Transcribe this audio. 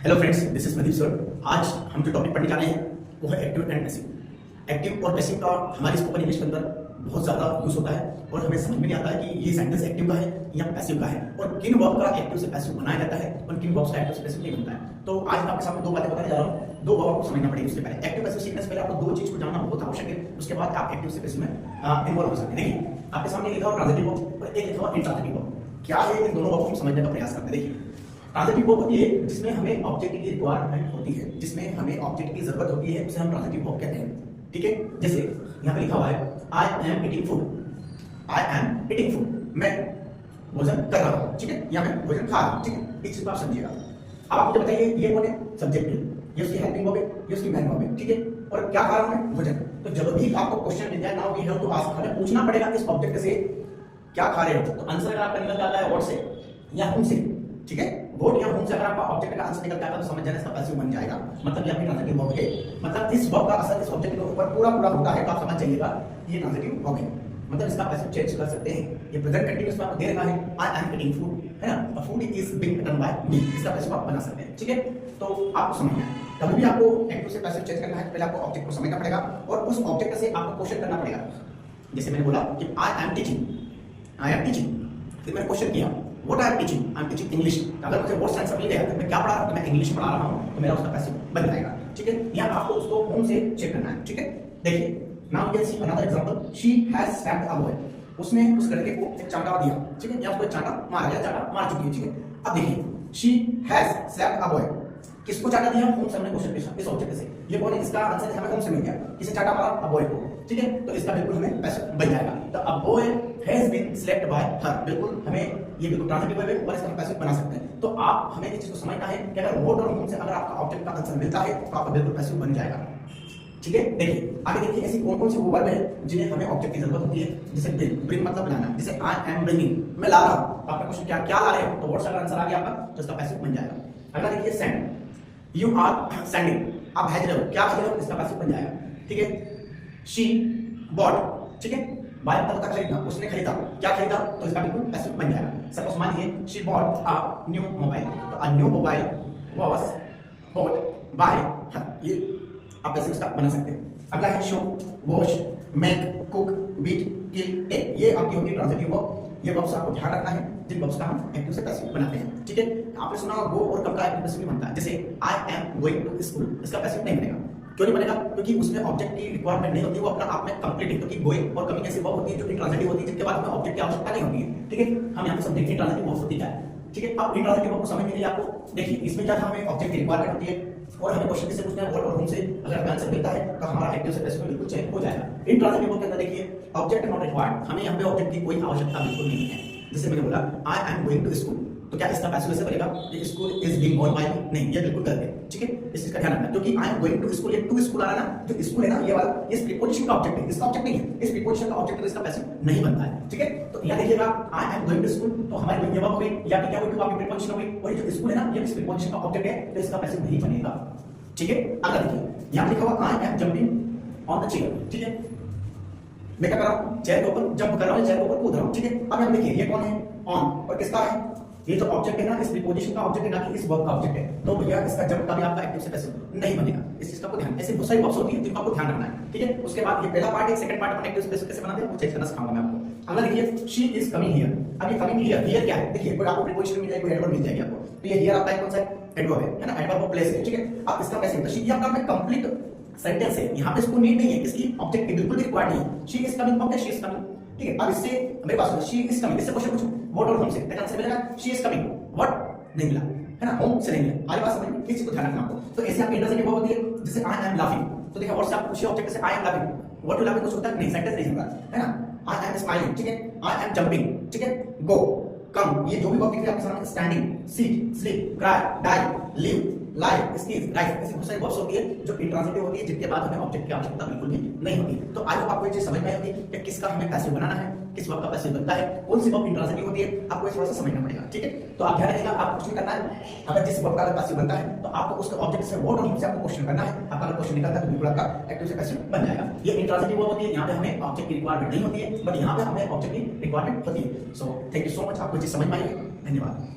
Hello friends, this is Pradeep sir. आज हम जो टॉपिक पढ़ने जा रहे हैं वो है एक्टिव एंड पैसिव। एक्टिव और पैसिव का हमारी स्पोकन इंग्लिश के अंदर बहुत ज़्यादा यूज होता है और हमें समझ में नहीं आता है कि ये सेंटेंस एक्टिव का है या पैसिव का है और किन वर्ब का एक्टिव से पैसिव बनाया जाता है और किन वर्ब्स का एक्टिव से पैसिव नहीं बनता है। तो आज मैं आपके सामने दो बातें बताने जा रहा हूँ। दो वर्ब आपको समझना पड़ेगी। उससे पहले एक्टिव पैसिव सीखने से पहले आपको दो चीज को जानना बहुत आवश्यक है। उसके बाद आप एक्टिव से पैसिव में इन्वॉल्व हो सकते हैं। देखिए, आपके सामने लिखा हुआ ट्रांजिटिव वर्ब और एक लिखा हुआ इंट्रांजिटिव वर्ब। क्या है, इन दोनों वर्ब को समझने का प्रयास करते हैं। देखिए, ट्रांजिटिव वर्ब होती है जिसमें हमें ऑब्जेक्ट की रिक्वायरमेंट होती है, जिसमें हमें ऑब्जेक्ट की जरूरत होती है, उसे हम ट्रांजिटिव वर्ब कहते हैं। ठीक है, जैसे यहाँ पे लिखा हुआ है I am eating food. I am eating food, मैं भोजन कर रहा हूँ। ठीक है, या मैं भोजन खा रहा हूँ। ठीक है, इस चीज को आप समझिएगा। अब आप मुझे बताइए, ये कौन है? सब्जेक्ट है, ये उसकी हेल्पिंग वर्ब है, ये उसकी मेन वर्ब है। ठीक है, और क्या खा रहा हूँ मैं? भोजन। तो जब भी आपको क्वेश्चन मिल जाए ना वी हैव टू आस्क, हमें पूछना पड़ेगा इस ऑब्जेक्ट से क्या खा रहे हो। तो आंसर अगर आपका निकल जाता है व्हाट से या होम से, ठीक है, वोट या होम से अगर आपका ऑब्जेक्ट का आंसर निकल जाता है तो समझ जाना इसका पैसिव बन जाएगा। मतलब ये आपकी ट्रांजिटिव वर्ब है। मतलब इस वर्ब का असर इस ऑब्जेक्ट के ऊपर पूरा पूरा होता है, तो आप समझ जाइएगा ये ट्रांजिटिव वर्ब है। मतलब इसका पैसिव चेंज कर सकते हैं। ये प्रेजेंट कंटीन्यूअस में आपको दे रखा है आई एम ईटिंग फूड, है ना, food is being eaten by me. इसका पैसिव आप बना सकते हैं। ठीक है, तो आपको समझना है। कभी भी आपको एक्टिव से पैसिव चेंज करना है, पहले आपको ऑब्जेक्ट को समझना पड़ेगा और उस ऑब्जेक्ट से आपको क्वेश्चन करना पड़ेगा। जैसे मैंने बोला कि I am teaching, I am teaching, फिर मैंने क्वेश्चन किया what I am teaching, I am teaching English. अगर मुझे वो आंसर मिल गया तो मैं क्या पढ़ा रहा हूं? मैं इंग्लिश पढ़ा रहा हूं, तो मेरा उसका पैसिव बन जाएगा। ठीक है, यहां आपको उसको होम से चेक करना है। ठीक है, देखिए, now you can see another example, she has slapped a boy. उसने उस लड़के को एक चांटा दिया। ठीक है, या उसको एक चांटा मारा गया, चांटा मार चुकी है। ठीक है, अब देखिए, she has slapped a boy, किसको चाटा दिया? होम से। हमने क्वेश्चन पूछा इस ऑब्जेक्ट से, ये कौन है? इसका आंसर हमें होम से मिल गया। किसे चाटा मारा? अ बॉय को। ठीक है, तो इसका बिल्कुल हमें पैसिव बन जाएगा। तो a boy has been slept by her, बिल्कुल हमें ये बिल्कुल ट्रांजिटिव वर्ब है और इसका पैसिव बना सकते हैं। तो आप हमें इस चीज को समझना है कि अगर वोट और होम से अगर आपका ऑब्जेक्ट का आंसर मिलता है तो आपका बिल्कुल पैसिव बन जाएगा। ठीक है, देखिए आगे देखिए, ऐसी कौन कौन सी वो वर्ब है जिन्हें हमें ऑब्जेक्ट की जरूरत होती है। जैसे ब्रिंग मतलब लाना, जैसे आई एम ब्रिंगिंग, मैं ला रहा हूं। आपका क्वेश्चन क्या क्या ला रहे हो? तो व्हाट अगर आंसर आ गया आपका तो इसका पैसिव बन जाएगा। अगला देखिए सेंड, यू आर सेंडिंग, आप भेज रहे हो, क्या भेज रहे हो? इसका पैसिव बन जाएगा। ठीक है, शी बॉट, ठीक है, बाय मतलब होता खरीदना, उसने खरीदा, क्या खरीदा? तो इसका बिल्कुल पैसिव बन जाएगा। सपोज मानिए she bought a new mobile, तो a new mobile was bought by her, ये आप पैसिव इसका बना सकते हैं। अगला है show, wash, make, cook, beat, kill, take, ये आपकी होगी ट्रांजिटिव वर्ब। ये वर्ब्स आपको ध्यान रखना है जिन वर्ब्स का हम एक्टिव से पैसिव बनाते हैं। ठीक है, आपने सुना गो और कब का एक्टिव पैसिव नहीं बनता है। जैसे I am going to school, इसका पैसिव नहीं बनेगा। क्यों नहीं बनेगा? क्योंकि उसमें ऑब्जेक्ट की रिक्वायरमेंट नहीं होती, वो अपना आप में कंप्लीट है। क्योंकि गोइंग और कमिंग ऐसी वर्ब होती है जो इंट्रांजिटिव होती है, जिनके बाद हमें ऑब्जेक्ट की आवश्यकता नहीं होती है। ठीक है, हम यहाँ पे सब देखिए इंट्रांजिटिव वर्ब होती है। ठीक है, अब इंट्रांजिटिव वर्ब को समझने के लिए आपको देखिए, इसमें क्या हमें ऑब्जेक्ट की रिक्वायरमेंट होती है और हमें क्वेश्चन किससे पूछना है? व्हाट और होम से। अगर हमें आंसर मिलता है तो हमारा एक्टिव से पैसिव बिल्कुल चेंज हो जाएगा। इंट्रांजिटिव वर्ब के अंदर देखिए ऑब्जेक्ट नॉट रिक्वायर्ड, हमें यहाँ पे ऑब्जेक्ट की कोई आवश्यकता बिल्कुल नहीं है। जैसे मैंने बोला I am going to school, तो क्या इसका पैसिव ऐसे बनेगा? ये school is being gone by me, नहीं, ये बिल्कुल गलत है। ठीक है, इस चीज का ध्यान रखना, क्योंकि I am going to school, ये टू स्कूल आ रहा है ना, जो स्कूल है ना ये वाला, ये प्रीपोजिशन का ऑब्जेक्ट है, इसका ऑब्जेक्ट नहीं है। इस प्रीपोजिशन का ऑब्जेक्ट तो इसका पैसिव नहीं बनता है। ठीक है, तो यहां देखिएगा I am going to school, तो हमारी ये वर्ब हो गई, या क्या हुई? आपकी प्रीपोजिशन हो गई, और ये जो स्कूल है ना, ये इस प्रीपोजिशन का ऑब्जेक्ट है, तो इसका पैसिव नहीं बनेगा। ठीक है, अगला देखिए, यहां लिखा हुआ I am jumping on the chair. ठीक है, मैं क्या कर रहा हूं? चेयर के ऊपर जंप कर रहा हूं, चेयर के ऊपर कूद रहा हूं। ठीक है, अब यहां देखिए ये कौन है? ऑन, और किसका है? ये जो ऑब्जेक्ट है ना, इस प्रीपोजिशन का ऑब्जेक्ट है ना, कि इस वर्ब का ऑब्जेक्ट है। तो भैया इसका जंप का भी आपका एक्टिव से पैसिव नहीं बनेगा। इस चीज का आपको ध्यान, ऐसे बहुत सारी वर्ब्स होती है जिनका आपको ध्यान रखना है। ठीक है, उसके बाद ये पहला पार्ट है, सेकंड पार्ट अपन एक्टिव से पैसिव कैसे बनाते हैं वो चेक करना सिखाऊंगा मैं आपको। अगला देखिए, शी इज कमिंग हियर। अब ये कमिंग हियर, हियर क्या है? देखिए, कोई आपको प्रीपोजिशन मिल जाएगी, कोई एडवर्ब मिल जाएगी आपको। तो ये हियर आपका कौन सा है? एडवर्ब है ना, एडवर्ब ऑफ प्लेस है। ठीक है, अब इसका पैसिव, तो शी ये आपका कंप्लीट सेंटेंस है, यहाँ पे इसको नीड नहीं है, किसकी? ऑब्जेक्ट की बिल्कुल रिक्वायर्ड नहीं है। She is coming, okay, she is coming. ठीक है, अब इससे मेरे पास शी इज कमिंग, इससे क्वेश्चन पूछो व्हाट और होम से, तो आंसर मिलेगा शी इज कमिंग, व्हाट नहीं मिला, है ना, होम से नहीं मिला। आगे बात समझ में, इस चीज को ध्यान रखना आपको। तो ऐसे आपकी इंट्रांजिटिव वर्ब होती है, जैसे आई एम लाफिंग, तो देखिए व्हाट से आप पूछिए ऑब्जेक्ट से I am laughing, what you laughing कुछ होता है नहीं, सेंटेंस नहीं होगा, है ना। आई एम स्माइलिंग, ठीक है, आई एम जंपिंग, ठीक है, गो, कम, ये जो भी वर्ब दिख रही है आपके सामने, standing, sit, sleep, cry, die, leave, live, sneeze, rise, ऐसी बहुत सारी वर्ब्स होती है जो इंट्रांजिटिव होती है, जिनके बाद हमें ऑब्जेक्ट की आवश्यकता बिल्कुल भी नहीं होती। तो आई होप आपको ये चीज समझ में आई होगी कि किसका हमें पैसिव बनाना है, किस वर्ब का पैसिव बनता है, कौन सी वर्ब इंट्रांजिटिव होती है, आपको थोड़ा सा समझना पड़ेगा। ठीक है, तो आप ध्यान रखिएगा, आप कुछ भी करना है, अगर जिस वर्ब का पैसिव बनता है तो आपको उसके ऑब्जेक्ट से वर्ड और से आपको क्वेश्चन करना है। आपका अगर क्वेश्चन निकलता है तो बिल्कुल आपका एक्टिव से पैसिव बन जाएगा। ये इंट्रांजिटिव वर्ब होती है, यहाँ पे हमें ऑब्जेक्ट की रिक्वायरमेंट नहीं होती है, बट यहाँ पे हमें ऑब्जेक्ट की रिक्वायरमेंट होती है। So thank you so much, आपको चीज समझ में आई। धन्यवाद।